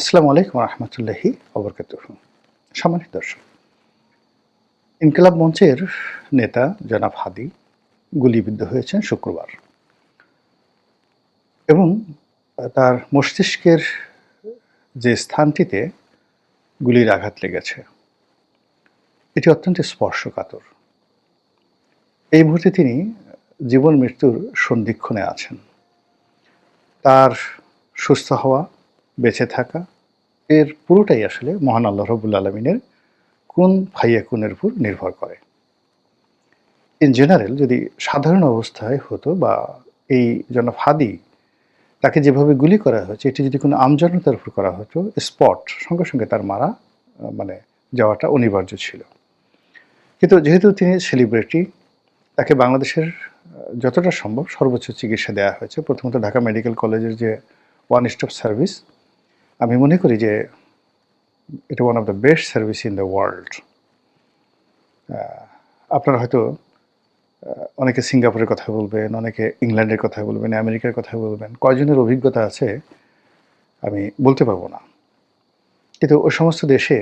আসসালামু আলাইকুম রহমতুল্লাহি ওবরকাতুহু। সম্মানিত দর্শক, ইনকিলাব মঞ্চের নেতা জনাব হাদী গুলিবিদ্ধ হয়েছেন শুক্রবার এবং তার মস্তিষ্কের যে স্থানটিতে গুলির আঘাত লেগেছে এটি অত্যন্ত স্পর্শকাতর। এই মুহূর্তে তিনি জীবন মৃত্যুর সন্ধিক্ষণে আছেন। তার সুস্থ হওয়া, বেঁচে থাকা এর পুরোটাই আসলে মহান আল্লাহ রাব্বুল আলামিনের কুন ফায়াকুনের উপর নির্ভর করে। ইন জেনারেল যদি সাধারণ অবস্থায় হতো বা এই জনাব হাদী তাকে যেভাবে গুলি করা হয়েছে এটি যদি কোনো আমজনতার উপর করা হতো, স্পট সঙ্গে সঙ্গে তার মারা মানে যাওয়াটা অনিবার্য ছিল। কিন্তু যেহেতু তিনি সেলিব্রিটি, তাকে বাংলাদেশের যতটা সম্ভব সর্বোচ্চ চিকিৎসা দেওয়া হয়েছে। প্রথমত ঢাকা মেডিকেল কলেজের যে ওয়ান স্টপ সার্ভিস, আমি মনে করি যে এটা one of the best service in the world. আপনারা হয়তো অনেকে সিঙ্গাপুরের কথা বলবেন, অনেকে ইংল্যান্ডের কথা বলবেন, আমেরিকার কথা বলবেন। কয়জনের অভিজ্ঞতা আছে আমি বলতে পারবো না। কিন্তু ওই সমস্ত দেশে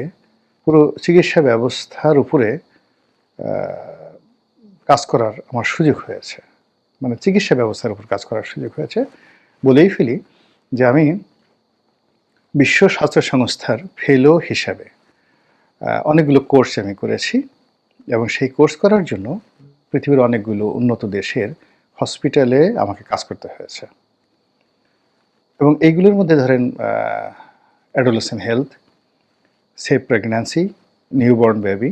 পুরো চিকিৎসা ব্যবস্থার উপরে কাজ করার আমার সুযোগ হয়েছে। মানে চিকিৎসা ব্যবস্থার উপর কাজ করার সুযোগ হয়েছে। বলেই ফেলি যে আমি বিশ্ব স্বাস্থ্য সংস্থার ফেলো হিসাবে অনেকগুলো কোর্স আমি করেছি এবং সেই কোর্স করার জন্য পৃথিবীর অনেকগুলো উন্নত দেশের হসপিটালে আমাকে কাজ করতে হয়েছে। এবং এইগুলোর মধ্যে ধরেন adolescent health, safe pregnancy, newborn baby,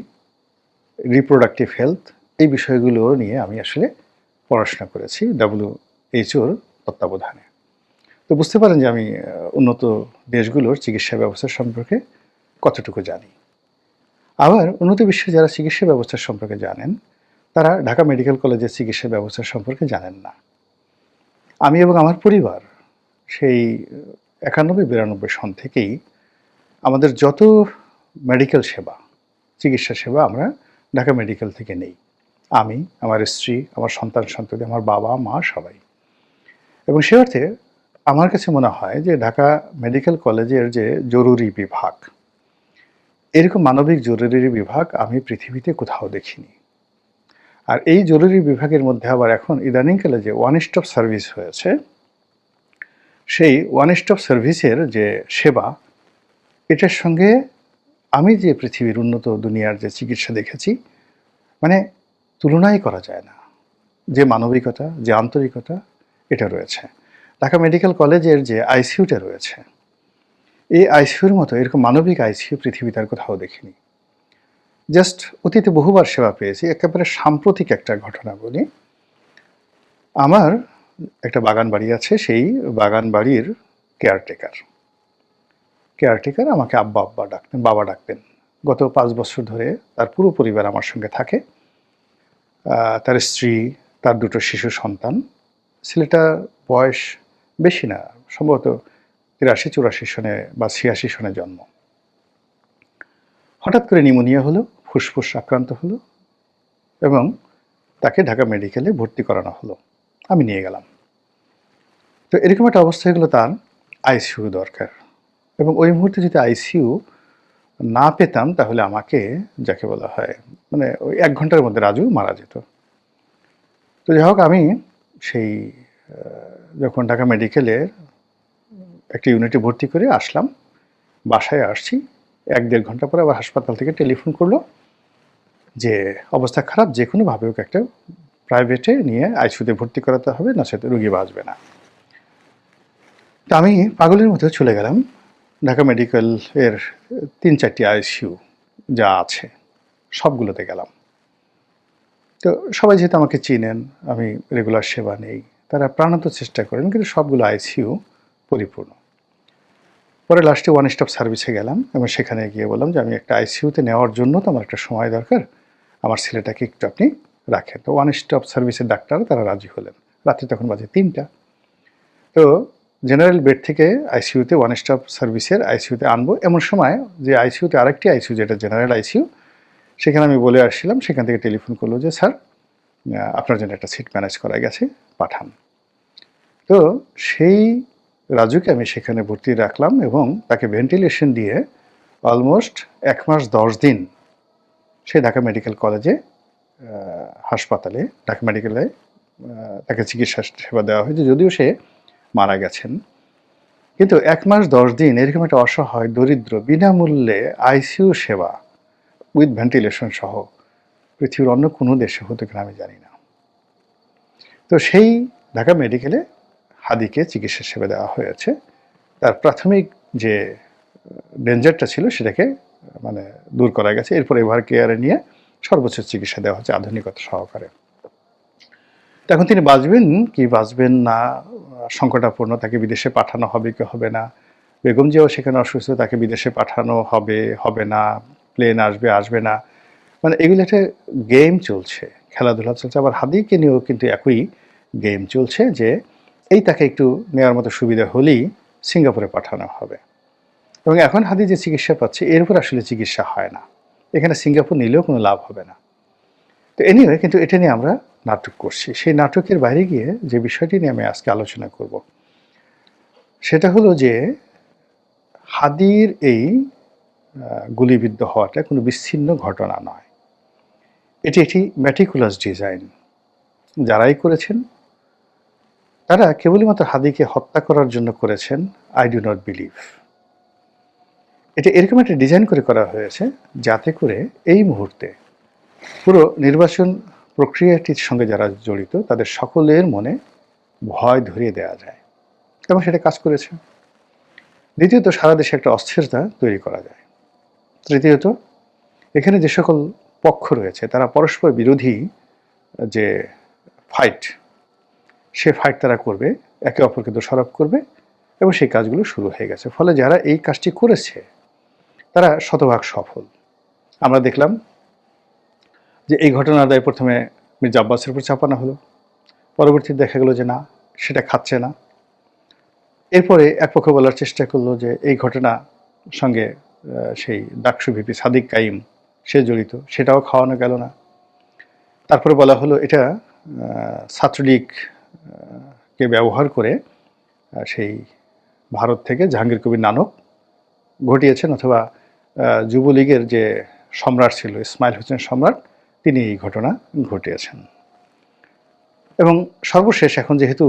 reproductive health, এই বিষয়গুলো নিয়ে আমি আসলে পড়াশোনা করেছি WHO-র তত্ত্বাবধানে। তো বুঝতে পারেন যে আমি উন্নত দেশগুলোর চিকিৎসা ব্যবস্থা সম্পর্কে কতটুকু জানি। আবার উন্নত বিশ্বে যারা চিকিৎসা ব্যবস্থা সম্পর্কে জানেন তারা ঢাকা মেডিকেল কলেজের চিকিৎসা ব্যবস্থা সম্পর্কে জানেন না। আমি এবং আমার পরিবার সেই 91-92 সন থেকেই আমাদের যত মেডিকেল সেবা, চিকিৎসা সেবা আমরা ঢাকা মেডিকেল থেকে নেই। আমি, আমার স্ত্রী, আমার সন্তান-সন্ততি, আমার বাবা, মা সবাই। এবং সে অর্থে আমার কাছে মনে হয় যে ঢাকা মেডিকেল কলেজের যে জরুরি বিভাগ, এরকম মানবিক জরুরি বিভাগ আমি পৃথিবীতে কোথাও দেখিনি। আর এই জরুরি বিভাগের মধ্যে আবার এখন ইদানিংকালে যে ওয়ান স্টপ সার্ভিস হয়েছে, সেই ওয়ান স্টপ সার্ভিসের যে সেবা, এটার সঙ্গে আমি যে পৃথিবীর উন্নত দুনিয়ার যে চিকিৎসা দেখেছি, মানে তুলনাই করা যায় না। যে মানবিকতা, যে আন্তরিকতা এটা রয়েছে। ঢাকা মেডিকেল কলেজের যে আইসিইউটা রয়েছে, এই আইসিইউর মতো এরকম মানবিক আইসিইউ পৃথিবীতে আর কোথাও দেখিনি। জাস্ট অতীতে বহুবার সেবা পেয়েছি। একেবারে সাম্প্রতিক একটা ঘটনা বলি। আমার একটা বাগান বাড়ি আছে, সেই বাগান বাড়ির কেয়ারটেকার আমাকে আব্বা ডাকতেন, বাবা ডাকতেন। গত 5 বছর ধরে তার পুরো পরিবার আমার সঙ্গে থাকে। তার স্ত্রী, তার 2টো শিশু সন্তান। ছেলেটার বয়স বেশি না, সম্ভবত 83-84 সনে বা 86 সনে জন্ম। হঠাৎ করে নিউমোনিয়া হলো, ফুসফুস আক্রান্ত হলো এবং তাকে ঢাকা মেডিকেলে ভর্তি করানো হলো। আমি নিয়ে গেলাম। তো এরকম একটা অবস্থা হয়ে গেল, তার আইসিইউ দরকার এবং ওই মুহূর্তে যদি আইসিইউ না পেতাম তাহলে আমাকে, যাকে বলা হয় মানে ওই 1 ঘন্টার মধ্যে রাজু মারা যেত। তো যাই হোক, আমি সেই যখন ঢাকা মেডিকেলের একটা ইউনিটে ভর্তি করে আসলাম, বাসায় আসছি, 1-1.5 ঘন্টা পরে আবার হাসপাতাল থেকে টেলিফোন করলো যে অবস্থা খারাপ, যে কোনোভাবে ওকে একটা প্রাইভেটে নিয়ে আইসিইউতে ভর্তি করাতে হবে, না সেটা রোগী বাঁচবে না। তো আমি পাগলের মতো চলে গেলাম ঢাকা মেডিকেল এর 3-4টি আইসিইউ যা আছে সবগুলোতে গেলাম। তো সবাই যেহেতু আমাকে চিনেন, আমি রেগুলার সেবা নেই, তারা প্রাণান্ত চেষ্টা করেন, কিন্তু সবগুলো আইসিইউ পরিপূর্ণ। পরে লাস্টে ওয়ান স্টপ সার্ভিসে গেলাম এবং সেখানে গিয়ে বললাম যে আমি একটা আইসিইউতে নেওয়ার জন্য তো আমার একটা সময় দরকার, আমার ছেলেটাকে একটু আপনি রাখেন। তো ওয়ান স্টপ সার্ভিসের ডাক্তার তারা রাজি হলেন। রাত্রি তখন বাজে 3টা। তো জেনারেল বেড থেকে আইসিইউতে ওয়ান স্টপ সার্ভিসের আইসিইউতে আনবো এমন সময় যে আইসিইউতে আরেকটি আইসিইউ, যেটা জেনারেল আইসিইউ, সেখানে আমি বলে আসছিলাম, সেখান থেকে টেলিফোন করলো যে স্যার আপনার জন্য একটা সিট ম্যানেজ করা গেছে, পাঠান। তো সেই রাজুকে আমি সেখানে ভর্তি রাখলাম এবং তাকে ভেন্টিলেশন দিয়ে অলমোস্ট 1 মাস 10 দিন সে ঢাকা মেডিকেল কলেজে হাসপাতালে ঢাকা মেডিকেলে তাকে চিকিৎসা সেবা দেওয়া হয়েছে, যদিও সে মারা গেছেন। কিন্তু 1 মাস 10 দিন এরকম একটা অসহায় দরিদ্র বিনামূল্যে আইসিইউ সেবা উইথ ভেন্টিলেশন সহ পৃথিবীর অন্য কোনো দেশে হতে কিনা আমি জানি না। তো সেই ঢাকা মেডিকেলে হাদিকে চিকিৎসা সেবা দেওয়া হয়েছে। তার প্রাথমিক যে ডেঞ্জারটা ছিল সেটাকে মানে দূর করা গেছে। এরপর এভার কেয়ারে নিয়ে সর্বোচ্চ চিকিৎসা দেওয়া হচ্ছে আধুনিকতা সহকারে। এখন তিনি বাঁচবেন কি বাঁচবেন না সংকটাপন্ন, তাকে বিদেশে পাঠানো হবে কি হবে না, বেগম জিয়াও সেখানে অসুস্থ, তাকে বিদেশে পাঠানো হবে হবে না, প্লেন আসবে আসবে না, মানে এগুলো একটা গেম চলছে, খেলাধুলা চলছে। আবার হাদিকে নিয়েও কিন্তু একই গেম চলছে যে এই তাকে একটু নেওয়ার মতো সুবিধা হলেই সিঙ্গাপুরে পাঠানো হবে। এবং এখন হাদি যে চিকিৎসা পাচ্ছে এর উপর আসলে চিকিৎসা হয় না, এখানে সিঙ্গাপুর নিলেও কোনো লাভ হবে না। তো এনিওয়ে, কিন্তু এটা নিয়ে আমরা নাটক করছি। সেই নাটকের বাইরে গিয়ে যে বিষয়টি নিয়ে আমি আজকে আলোচনা করব সেটা হলো যে হাদির এই গুলিবিদ্ধ হওয়াটা কোনো বিচ্ছিন্ন ঘটনা নয়, এটি একটি ম্যাটিকুলাস ডিজাইন। যারাই করেছেন তারা কেবলমাত্র হাদিকে হত্যা করার জন্য করেছেন, আই ডু নট বিলিভ। এটা এরকম একটা ডিজাইন করে করা হয়েছে যাতে করে এই মুহূর্তে পুরো নির্বাচন প্রক্রিয়াটির সঙ্গে যারা জড়িত তাদের সকলের মনে ভয় ধরিয়ে দেওয়া যায়, এবং সেটা কাজ করেছে। দ্বিতীয়ত, সারা দেশে একটা অস্থিরতা তৈরি করা যায়। তৃতীয়ত, এখানে যে সকল পক্ষ রয়েছে তারা পরস্পর বিরোধী যে ফাইট, সে ফাইট তারা করবে, একে অপরকে দোষারোপ করবে, এবং সেই কাজগুলো শুরু হয়ে গেছে। ফলে যারা এই কাজটি করেছে তারা শতভাগ সফল। আমরা দেখলাম যে এই ঘটনার দায় প্রথমে মির্জা আব্বাসের উপর চাপানো হলো, পরবর্তীতে দেখা গেল যে না, সেটা খাচ্ছে না। এরপরে এক পক্ষ বলার চেষ্টা করলো যে এই ঘটনা সঙ্গে সেই ডাকসু ভিপি সাদিক কাইম সে জড়িত, সেটাও খাওয়ানো গেল না। তারপরে বলা হলো এটা ছাত্রলীগকে ব্যবহার করে সেই ভারত থেকে জাহাঙ্গীর কবির নানক ঘটিয়েছেন, অথবা যুবলীগের যে সম্রাট ছিল ইসমাইল হোসেন সম্রাট, তিনি এই ঘটনা ঘটিয়েছেন। এবং সর্বশেষ এখন যেহেতু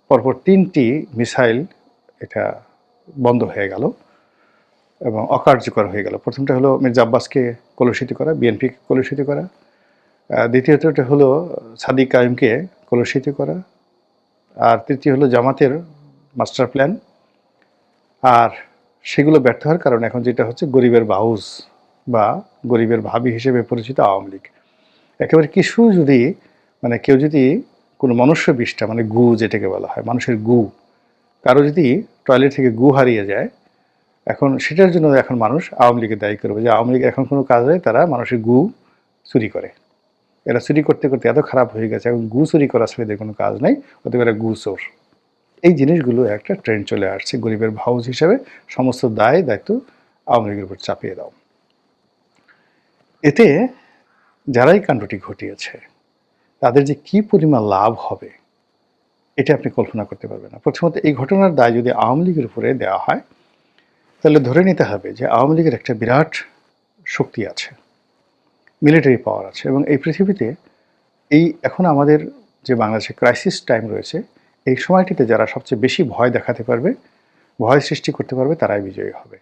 পরপর 3টি মিসাইল এটা বন্ধ হয়ে গেল এবং অকার্যকর হয়ে গেল। প্রথমটা হলো মির্জা আব্বাসকে কলুষিত করা, বিএনপিকে কলুষিত করা। দ্বিতীয়টা হলো সাদিক কাইমকে কলুষিত করা। আর তৃতীয় হলো জামাতের মাস্টার প্ল্যান। আর সেগুলো ব্যর্থ হওয়ার কারণে এখন যেটা হচ্ছে গরিবের বাউস বা গরিবের ভাবি হিসেবে পরিচিত আওয়ামী লীগ। একেবারে কিছু যদি মানে কেউ যদি কোনো মনুষ্য বিষ্ঠা, মানে গু যেটাকে বলা হয়, মানুষের গু, কারো যদি টয়লেট থেকে গু হারিয়ে যায়, এখন সেটার জন্য এখন মানুষ আওয়ামী লীগকে দায়ী করবে যে আওয়ামী লীগ এখন কোনো কাজে তারা মানুষের গু চুরি করে। এরা চুরি করতে করতে এত খারাপ হয়ে গেছে, এখন গু চুরি করা ছেলেদের কোনো কাজ নেই, অতএব এরা গু চোর। এই জিনিসগুলো একটা ট্রেন্ড চলে আসছে, গরিবের ভাউজ হিসেবে সমস্ত দায়িত্ব আওয়ামী লীগের উপর চাপিয়ে দাও। এতে যারাই কাণ্ডটি ঘটিয়েছে তাদের যে কি পরিমাণ লাভ হবে এটা আপনি কল্পনা করতে পারবেন না। প্রথমত, এই ঘটনার দায় যদি আওয়ামী লীগের উপরে দেওয়া হয় তাহলে ধরে নিতে হবে যে আওয়ামী লীগের একটা বিরাট শক্তি আছে, মিলিটারি পাওয়ার আছে, এবং এই পৃথিবীতে এই এখন আমাদের যে বাংলাদেশে ক্রাইসিস টাইম রয়েছে, এই সময়টিতে যারা সবচেয়ে বেশি ভয় দেখাতে পারবে, ভয় সৃষ্টি করতে পারবে, তারাই বিজয়ী হবে।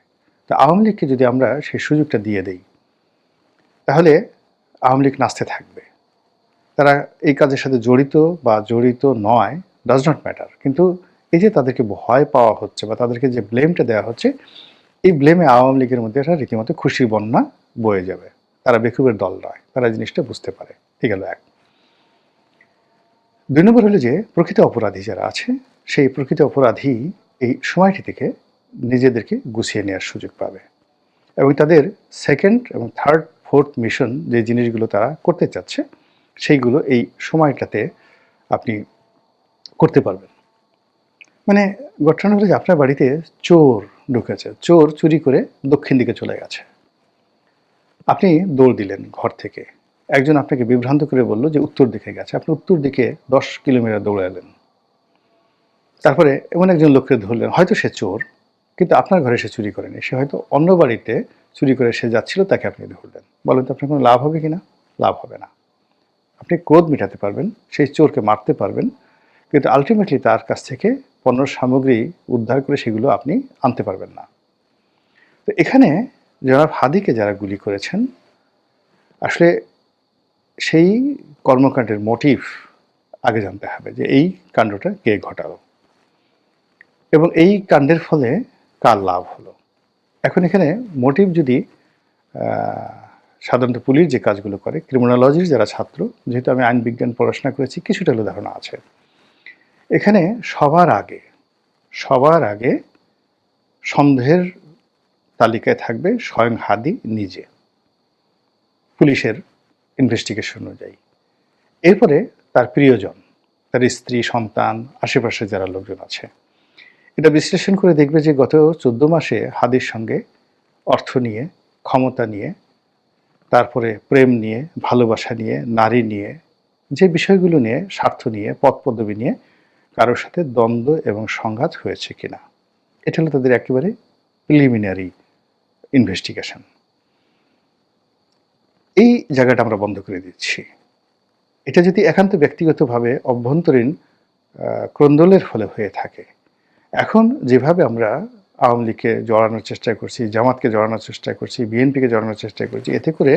তো আওয়ামী লীগকে যদি আমরা সেই সুযোগটা দিয়ে দেই তাহলে আওয়ামী লীগ নাচতে থাকবে। তারা এই কাজের সাথে জড়িত বা জড়িত নয় ডাজ নট ম্যাটার, কিন্তু এই যে তাদেরকে ভয় পাওয়া হচ্ছে বা তাদেরকে যে ব্লেমটা দেওয়া হচ্ছে, এই ব্লেমে আওয়ামী লীগের মধ্যে একটা রীতিমতো খুশির বন্যা বয়ে যাবে। তারা বেকুবের দল নয়, তারা জিনিসটা বুঝতে পারে। এই গেল এক। 2 নম্বর হলো যে প্রকৃত অপরাধী যারা আছে সেই প্রকৃত অপরাধী এই সময়টি থেকে নিজেদেরকে গুছিয়ে নেওয়ার সুযোগ পাবে, এবং তাদের সেকেন্ড এবং থার্ড ফোর্থ মিশন যে জিনিসগুলো তারা করতে চাচ্ছে সেইগুলো এই সময়টাতে আপনি করতে পারবেন। মানে ঘটনা হলো যে আপনার বাড়িতে চোর ঢুকেছে, চোর চুরি করে দক্ষিণ দিকে চলে গেছে, আপনি দৌড় দিলেন ঘর থেকে, একজন আপনাকে বিভ্রান্ত করে বলল যে উত্তর দিকে গেছে, আপনি উত্তর দিকে 10 কিলোমিটার দৌড়ালেন। তারপরে এমন একজন লোককে ধরলেন, হয়তো সে চোর, কিন্তু আপনার ঘরে সে চুরি করেনি, সে হয়তো অন্য বাড়িতে চুরি করে সে যাচ্ছিল, তাকে আপনি ধরলেন। বলেন তো আপনার কোনো লাভ হবে কিনা? লাভ হবে না। আপনি ক্রোধ মেটাতে পারবেন, সেই চোরকে মারতে পারবেন, কিন্তু আলটিমেটলি তার কাছ থেকে পণ্য সামগ্রী উদ্ধার করে সেগুলো আপনি আনতে পারবেন না। তো এখানে জনাব হাদিকে যারা গুলি করেছেন, আসলে সেই কর্মকাণ্ডের মোটিভ আগে জানতে হবে, যে এই কাণ্ডটা কে ঘটালো এবং এই কাণ্ডের ফলে কার লাভ হলো। এখন এখানে মোটিভ যদি সাধারণত পুলিশ যে কাজগুলো করে, ক্রিমিনোলজির যারা ছাত্র, যেহেতু আমি আইন বিজ্ঞান পড়াশোনা করেছি, কিছুটা হলে ধারণা আছে। এখানে সবার আগে সন্দেহের তালিকায় থাকবে স্বয়ং হাদি নিজে, পুলিশের ইনভেস্টিগেশন অনুযায়ী। এরপরে তার প্রিয়জন, তার স্ত্রী, সন্তান, আশেপাশে যারা লোকজন আছে। এটা বিশ্লেষণ করে দেখবে যে গত 14 মাসে হাদির সঙ্গে অর্থ নিয়ে, ক্ষমতা নিয়ে, তারপরে প্রেম নিয়ে, ভালোবাসা নিয়ে, নারী নিয়ে, যে বিষয়গুলো নিয়ে, স্বার্থ নিয়ে, পদ পদবি নিয়ে কারোর সাথে দ্বন্দ্ব এবং সংঘাত হয়েছে কিনা। এটা হলো তাদের একেবারে প্রিলিমিনারি ইনভেস্টিগেশন। এই জায়গাটা আমরা বন্ধ করে দিচ্ছি। এটা যদি একান্ত ব্যক্তিগতভাবে অভ্যন্তরীণ ক্রন্দলের ফলে হয়ে থাকে, এখন যেভাবে আমরা আওয়ামী লীগকে জড়ানোর চেষ্টা করছি, জামাতকে জড়ানোর চেষ্টা করছি, বিএনপিকে জড়ানোর চেষ্টা করছি, এতে করে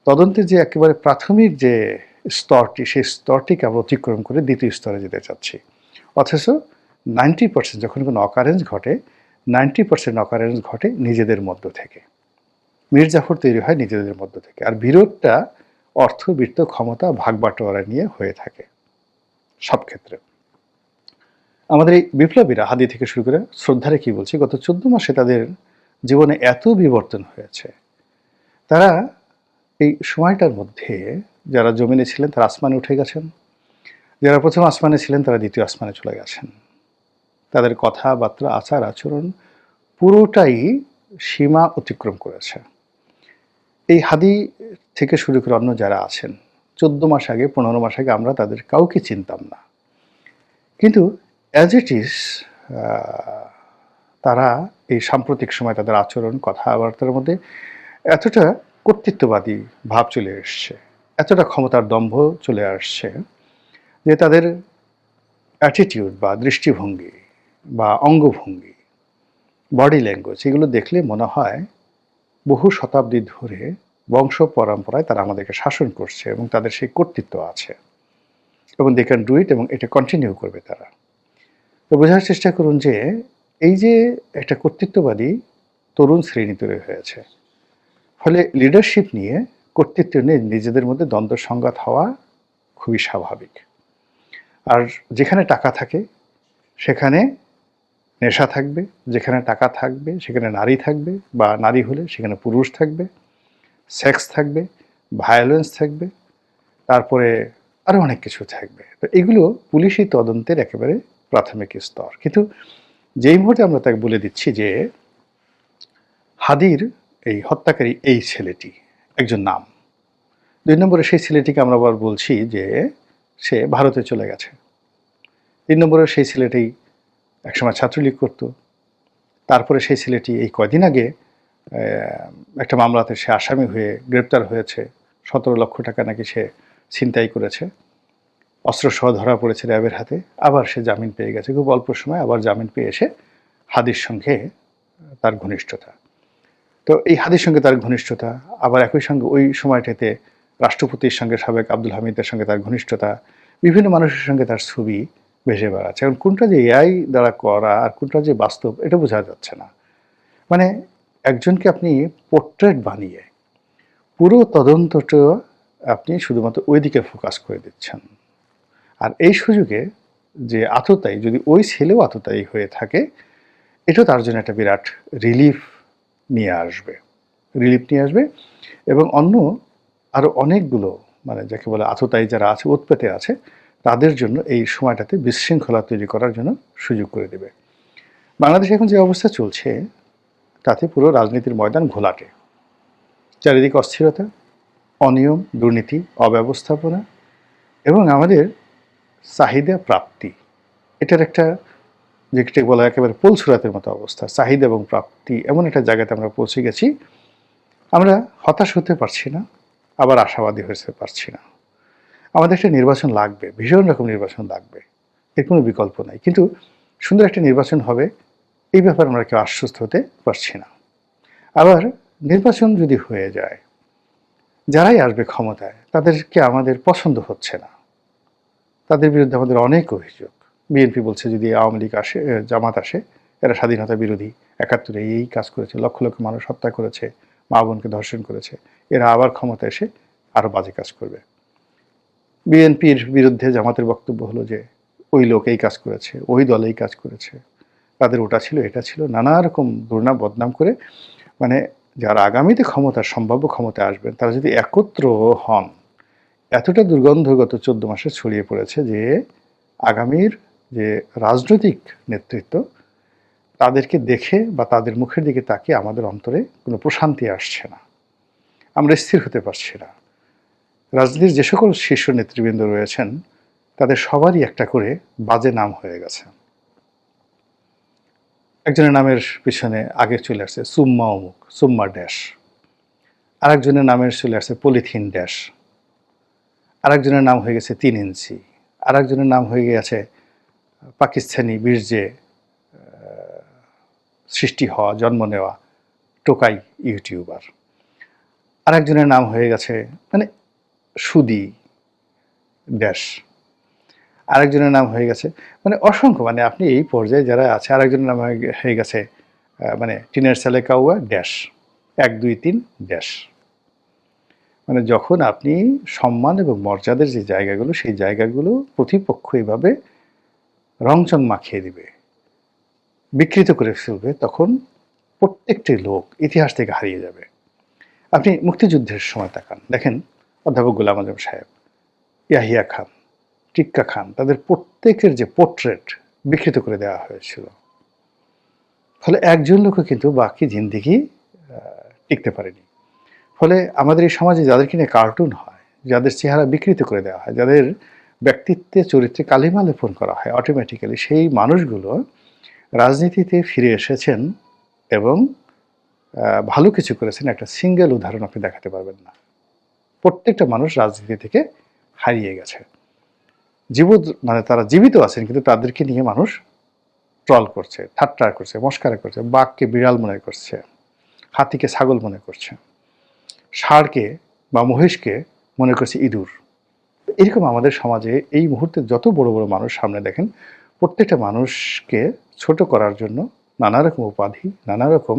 তদন্তের যে একেবারে প্রাথমিক যে স্তরটি, সেই স্তরটিকে আমরা অতিক্রম করে দ্বিতীয় স্তরে যেতে চাচ্ছি। অথচ 90% যখন কোনো অকারেন্স ঘটে, 90% অকারেন্স ঘটে নিজেদের মধ্য থেকে। মির্জাফর তৈরি হয় নিজেদের মধ্য থেকে, আর বিরোধটা অর্থ, বৃত্ত, ক্ষমতা, ভাগবাটোয়ারা নিয়ে হয়ে থাকে সব ক্ষেত্রে। আমাদের এই বিপ্লবীরা, হাদি থেকে শুরু করে শ্রদ্ধারে কি বলছি, গত 14 মাসে তাদের জীবনে এত বিবর্তন হয়েছে। তারা এই সময়টার মধ্যে যারা জমিনে ছিলেন তারা আসমানে উঠে গেছেন, যারা প্রথম আসমানে ছিলেন তারা দ্বিতীয় আসমানে চলে গেছেন। তাদের কথাবার্তা, আচার আচরণ পুরোটাই সীমা অতিক্রম করেছে। এই হাদি থেকে শুরু করে অন্য যারা আছেন, 14 মাস আগে, 15 মাস আগে আমরা তাদের কাউকে চিনতাম না, কিন্তু অ্যাজ ইট ইজ তারা এই সাম্প্রতিক সময় তাদের আচরণ, কথাবার্তার মধ্যে এতটা কর্তৃত্ববাদী ভাব চলে এসছে, এতটা ক্ষমতার দম্ভ চলে আসছে, যে তাদের অ্যাটিটিউড বা দৃষ্টিভঙ্গি বা অঙ্গভঙ্গি, বডি ল্যাঙ্গুয়েজ, এগুলো দেখলে মনে হয় বহু শতাব্দী ধরে বংশ পরম্পরায় তারা আমাদেরকে শাসন করছে এবং তাদের সেই কর্তৃত্ব আছে এবং দে ক্যান ডু ইট, এবং এটা কন্টিনিউ করবে তারা। তো বোঝার চেষ্টা করুন যে এই যে একটা কর্তৃত্ববাদী তরুণ শ্রেণী তৈরি হয়েছে, ফলে লিডারশিপ নিয়ে, কর্তৃত্ব নিয়ে নিজেদের মধ্যে দ্বন্দ্ব সংঘাত হওয়া খুবই স্বাভাবিক। আর যেখানে টাকা থাকে সেখানে নেশা থাকবে, যেখানে টাকা থাকবে সেখানে নারী থাকবে, বা নারী হলে সেখানে পুরুষ থাকবে, সেক্স থাকবে, ভায়োলেন্স থাকবে, তারপরে আরও অনেক কিছু থাকবে। তো এগুলো পুলিশি তদন্তের একেবারে প্রাথমিক স্তর। কিন্তু যেই মুহূর্তে আমরা তাকে বলে দিচ্ছি যে হাদির এই হত্যাকারী এই ছেলেটি একজন নাম, 2 নম্বরে সেই ছেলেটিকে আমরা আবার বলছি যে সে ভারতে চলে গেছে, 3 নম্বরে সেই ছেলেটি একসময় ছাত্রলীগ করত, তারপরে সেই ছেলেটি এই কয়দিন আগে একটা মামলাতে সে আসামি হয়ে গ্রেপ্তার হয়েছে, 17 লক্ষ টাকা নাকি সে ছিনতাই করেছে, অস্ত্রসহ ধরা পড়েছে র্যাবের হাতে, আবার সে জামিন পেয়ে গেছে, খুব অল্প সময় আবার জামিন পেয়ে এসে হাদির সঙ্গে তার ঘনিষ্ঠতা। তো এই হাদির সঙ্গে তার ঘনিষ্ঠতা, আবার একই সঙ্গে ওই সময়টাতে রাষ্ট্রপতির সঙ্গে, সাবেক আব্দুল হামিদের সঙ্গে তার ঘনিষ্ঠতা, বিভিন্ন মানুষের সঙ্গে তার ছবি ভেসে বেড়াচ্ছে। এখন কোনটা যে এআই দ্বারা করা আর কোনটা যে বাস্তব, এটা বোঝা যাচ্ছে না। মানে একজনকে আপনি পোর্ট্রেট বানিয়ে পুরো তদন্তটা আপনি শুধুমাত্র ওই দিকে ফোকাস করে দিচ্ছেন। আর এই সুযোগে যে আততায়ী, যদি ওই ছেলেও আততায়ী হয়ে থাকে, এটাও তার জন্য একটা বিরাট রিলিফ নিয়ে আসবে এবং অন্য আরও অনেকগুলো, মানে যাকে বলে আততায়ী যারা আছে, উৎপেতে আছে, তাদের জন্য এই সময়টাতে বিশৃঙ্খলা তৈরি করার জন্য সুযোগ করে দেবে। বাংলাদেশে এখন যে অবস্থা চলছে তাতে পুরো রাজনীতির ময়দান ঘোলাটে, চারিদিকে অস্থিরতা, অনিয়ম, দুর্নীতি, অব্যবস্থাপনা এবং আমাদের চাহিদা প্রাপ্তি, এটার একটা যেটাকে বলা হয় একেবারে পোলছুরাতের মতো অবস্থা, চাহিদা এবং প্রাপ্তি এমন একটা জায়গাতে আমরা পৌঁছে গেছি, আমরা হতাশ হতে পারছি না, আবার আশাবাদী হতে পারছি না। আমাদের একটা নির্বাচন লাগবে, ভীষণ রকম নির্বাচন লাগবে, এর কোনো বিকল্প নাই। কিন্তু সুন্দর একটা নির্বাচন হবে এই ব্যাপারে আমরা কেউ আশ্বস্ত হতে পারছি না। আবার নির্বাচন যদি হয়ে যায়, যারাই আসবে ক্ষমতায় তাদেরকে আমাদের পছন্দ হচ্ছে না, তাদের বিরুদ্ধে আমাদের অনেক অভিযোগ। বিএনপি বলছে যদি আওয়ামী লীগ আসে, জামাত আসে, এরা স্বাধীনতা বিরোধী, ৭১-এ এই কাজ করেছে, লক্ষ লক্ষ মানুষ হত্যা করেছে, মা বোনকে ধর্ষণ করেছে, এরা আবার ক্ষমতা এসে আরও বাজে কাজ করবে। বিএনপির বিরুদ্ধে জামাতের বক্তব্য হলো যে ওই লোক এই কাজ করেছে, ওই দল এই কাজ করেছে, তাদের ওটা ছিল এটা ছিল, নানা রকম দুর্নাম বদনাম করে, মানে যারা আগামীতে ক্ষমতার সম্ভাব্য ক্ষমতায় আসবেন তারা যদি একত্র হন, এতটা দুর্গন্ধগত ১৪ মাসে ছড়িয়ে পড়েছে যে আগামীর যে রাজনৈতিক নেতৃত্ব তাদেরকে দেখে বা তাদের মুখের দিকে তাকিয়ে আমাদের অন্তরে কোনো প্রশান্তি আসছে না, আমরা স্থির হতে পারছি না। রাজনীতির যে সকল শীর্ষ নেতৃবৃন্দ রয়েছেন তাদের সবারই একটা করে বাজে নাম হয়ে গেছে। একজনের নামের পিছনে আগে চলে আসছে সুম্মা অমুক, সুম্মা ড্যাশ, আরেকজনের নামের চলে আসছে পলিথিন ড্যাশ, আরেকজনের নাম হয়ে গেছে ৩ ইঞ্চি, আরেকজনের নাম হয়ে গেছে পাকিস্তানি বীর্যে সৃষ্টি হওয়া, জন্ম নেওয়া টোকাই ইউটিউবার, আরেকজনের নাম হয়ে গেছে মানে সুদি ড্যাশ, আরেকজনের নাম হয়ে গেছে মানে অসংখ্য, মানে আপনি এই পর্যায়ে যারা আছে, আরেকজনের নাম হয়ে গেছে মানে টিনের ছেলে কাউয়া ড্যাশ, ১ ২ ৩ ড্যাশ। মানে যখন আপনি সম্মান এবং মর্যাদার যে জায়গাগুলো সেই জায়গাগুলো প্রতিপক্ষ এইভাবে রংচং মাখিয়ে দিবে, বিকৃত করে ফেলবে, তখন প্রত্যেকটি লোক ইতিহাস থেকে হারিয়ে যাবে। আপনি মুক্তিযুদ্ধের সময় তাকান, দেখেন অধ্যাপক গোলাম আজম সাহেব, ইয়াহিয়া খান, টিক্কা খান, তাদের প্রত্যেকের যে পোর্ট্রেট বিকৃত করে দেওয়া হয়েছিল, ফলে একজন লোকও কিন্তু বাকি জিন্দেগি টিকতে পারেনি। ফলে আমাদের এই সমাজে যাদেরকে নিয়ে কার্টুন হয়, যাদের চেহারা বিকৃত করে দেওয়া হয়, যাদের ব্যক্তিত্বে চরিত্রে কালিমা লেপন করা হয় অটোমেটিক্যালি, সেই মানুষগুলো রাজনীতিতে ফিরে এসেছেন এবং ভালো কিছু করেছেন একটা সিঙ্গেল উদাহরণ আপনি দেখাতে পারবেন না। প্রত্যেকটা মানুষ রাজনীতি থেকে হারিয়ে গেছে, মানে তারা জীবিত আছেন কিন্তু তাদেরকে নিয়ে মানুষ ট্রল করছে, ঠাট্টা করছে, মস্কারা করছে, বাঘকে বিড়াল মনে করছে, হাতিকে ছাগল মনে করছে, ষাঁড়কে বা মহিষকে মনে করছে ইঁদুর। এরকম আমাদের সমাজে এই মুহূর্তে যত বড় বড় মানুষ সামনে দেখেন, প্রত্যেকটা মানুষকে ছোট করার জন্য নানা রকম উপাধি, নানা রকম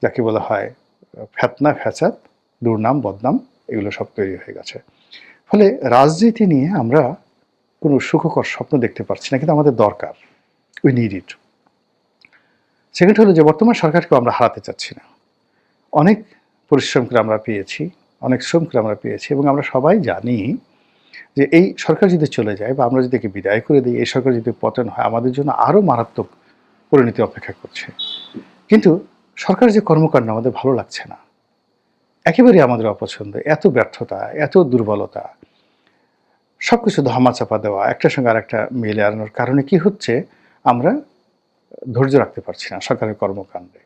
যাকে বলা হয় ফেতনা ফ্যাসাদ, দুর্নাম বদনাম, এগুলো সব তৈরি হয়ে গেছে। ফলে রাজনীতি নিয়ে আমরা কোনো সুখকর স্বপ্ন দেখতে পারছি না, কিন্তু আমাদের দরকার, উই নিড ইট। সেকেন্ড হলো যে বর্তমান সরকারকেও আমরা হারাতে চাচ্ছি না। অনেক পরিশ্রম করে আমরা পেয়েছি, অনেক শ্রম করে আমরা পেয়েছি, এবং আমরা সবাই জানি যে এই সরকার যদি চলে যায় বা আমরা যদি একে বিদায় করে দিই, এই সরকার যদি পতন হয়, আমাদের জন্য আরও মারাত্মক পরিণতি অপেক্ষা করছে। কিন্তু সরকারের যে কর্মকাণ্ড আমাদের ভালো লাগছে না, একেবারেই আমাদের অপছন্দ। এত ব্যর্থতা, এত দুর্বলতা, সব কিছু ধামাচাপা দেওয়া, একটার সঙ্গে আরেকটা মিলে আনানোর কারণে কি হচ্ছে, আমরা ধৈর্য রাখতে পারছি না সরকারের কর্মকাণ্ডে।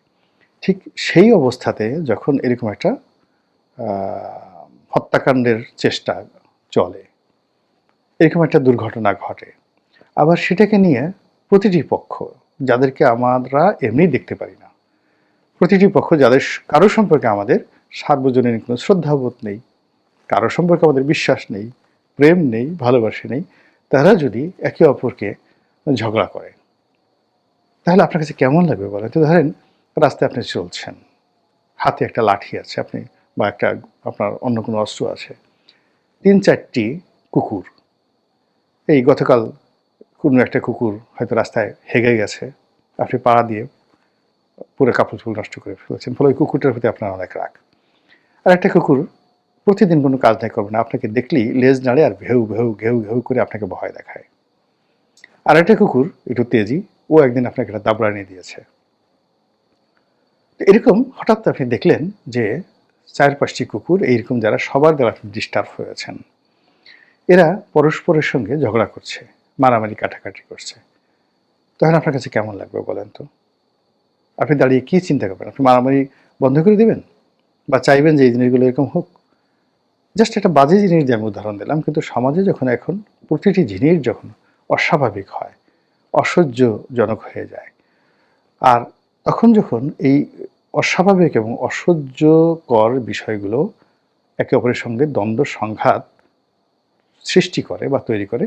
ঠিক সেই অবস্থাতে যখন এরকম একটা হত্যাকাণ্ডের চেষ্টা চলে, এরকম একটা দুর্ঘটনা ঘটে, আবার সেটাকে নিয়ে প্রতিটি পক্ষ, যাদেরকে আমরা এমনি দেখতে পারি না, প্রতিটি পক্ষ যাদের কারো সম্পর্কে আমাদের সার্বজনীন কোনো শ্রদ্ধাবোধ নেই, কারো সম্পর্কে আমাদের বিশ্বাস নেই, প্রেম নেই, ভালোবাসা নেই, তারা যদি একে অপরকে ঝগড়া করে, তাহলে আপনার কাছে কেমন লাগবে বলেন তো? ধরেন রাস্তায় আপনি চলছেন, হাতে একটা লাঠি আছে আপনি, বা একটা আপনার অন্য কোনো অস্ত্র আছে, ৩-৪টি কুকুর, এই গতকাল কোনো একটা কুকুর হয়তো রাস্তায় হেগে গেছে, আপনি পাড়া দিয়ে পুরো কাপড় চোপড় নষ্ট করে ফেলেছেন, ফলে ওই কুকুরটার প্রতি আপনার অনেক রাগ। আর একটা কুকুর প্রতিদিন কোনো কাজ নাই করবে না, আপনাকে দেখলেই লেজ নাড়ে আর ভেউ ভেউ ঘেউ ঘেউ করে আপনাকে ভয় দেখায়। আর একটা কুকুর একটু তেজি, ও একদিন আপনাকে একটা দাবড়ানি দিয়েছে। এরকম হঠাৎ আপনি দেখলেন যে ৪-৫টি কুকুর এইরকম, যারা সবার দ্বারা আপনি ডিস্টার্ব হয়েছেন, এরা পরস্পরের সঙ্গে ঝগড়া করছে, মারামারি কাটাকাটি করছে। তখন আপনার কাছে কেমন লাগবে বলেন তো? আপনি দাঁড়িয়ে কি চিন্তা করবেন? আপনি মারামারি বন্ধ করে দিবেন? বা চাইবেন যে এই জিনিসগুলো এরকম হোক? জাস্ট একটা বাজে জিনিস দিয়ে আমি উদাহরণ দিলাম। কিন্তু সমাজে যখন এখন প্রতিটি জিনিস যখন অস্বাভাবিক হয়, অসহ্যজনক হয়ে যায়, আর তখন যখন এই অস্বাভাবিক এবং অসহ্যকর বিষয়গুলো একে অপরের সঙ্গে দ্বন্দ্ব সংঘাত সৃষ্টি করে বা তৈরি করে,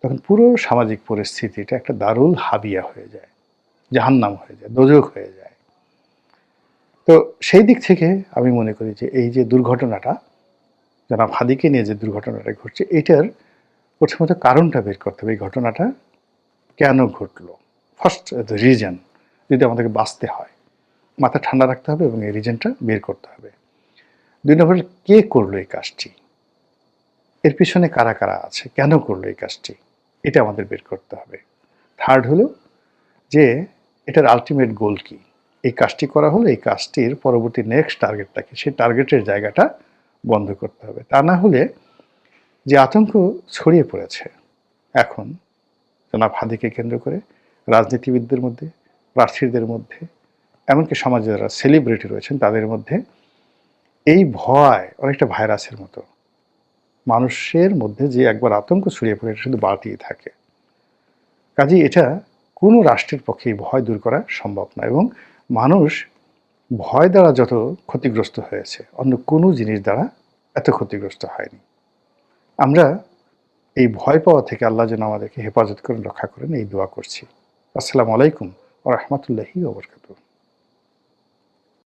তখন পুরো সামাজিক পরিস্থিতিটা একটা দারুল হাবিয়া হয়ে যায়, জাহান্নাম হয়ে যায়, দোজখ হয়ে যায়। তো সেই দিক থেকে আমি মনে করি যে এই যে দুর্ঘটনাটা, জনাব হাদিকে নিয়ে যে দুর্ঘটনাটা ঘটছে, এটার প্রথমত কারণটা বের করতে হবে। এই ঘটনাটা কেন ঘটলো? ফার্স্ট দ্য রিজন, যদি আমাদেরকে বাঁচতে হয়, মাথা ঠান্ডা রাখতে হবে এবং এই রিজনটা বের করতে হবে। ২ নম্বরে কে করলো এই কাজটি? এর পিছনে কারা, কারা আছে? কেন করলো এই কাজটি? এটা আমাদের বের করতে হবে। থার্ড হলো যে এটার আল্টিমেট গোল কি? এই কাজটি করা হলে এই কাজটির পরবর্তী নেক্সট টার্গেটটা কি? সেই টার্গেটের জায়গাটা বন্ধ করতে হবে। তা না হলে যে আতঙ্ক ছড়িয়ে পড়েছে এখন জনাব হাদিকে কেন্দ্র করে রাজনীতিবিদদের মধ্যে, প্রার্থীদের মধ্যে, এমনকি সমাজে যারা সেলিব্রিটি রয়েছেন তাদের মধ্যে, এই ভয় অনেকটা ভাইরাসের মতো। মানুষের মধ্যে যে একবার আতঙ্ক ছড়িয়ে পড়ে, এটা শুধু বাড়তেই থাকে। কাজেই এটা কোনো রাষ্ট্রের পক্ষে এই ভয় দূর করা সম্ভব নয়, এবং মানুষ ভয় দ্বারা যত ক্ষতিগ্রস্ত হয়েছে, অন্য কোনো জিনিস দ্বারা এত ক্ষতিগ্রস্ত হয়নি। আমরা এই ভয় পাওয়া থেকে আল্লাহ যেন আমাদেরকে হেফাজত করেন, রক্ষা করেন, এই দোয়া করছি। আসসালামু আলাইকুম ওয়া রাহমাতুল্লাহি ওয়া বারাকাতুহু।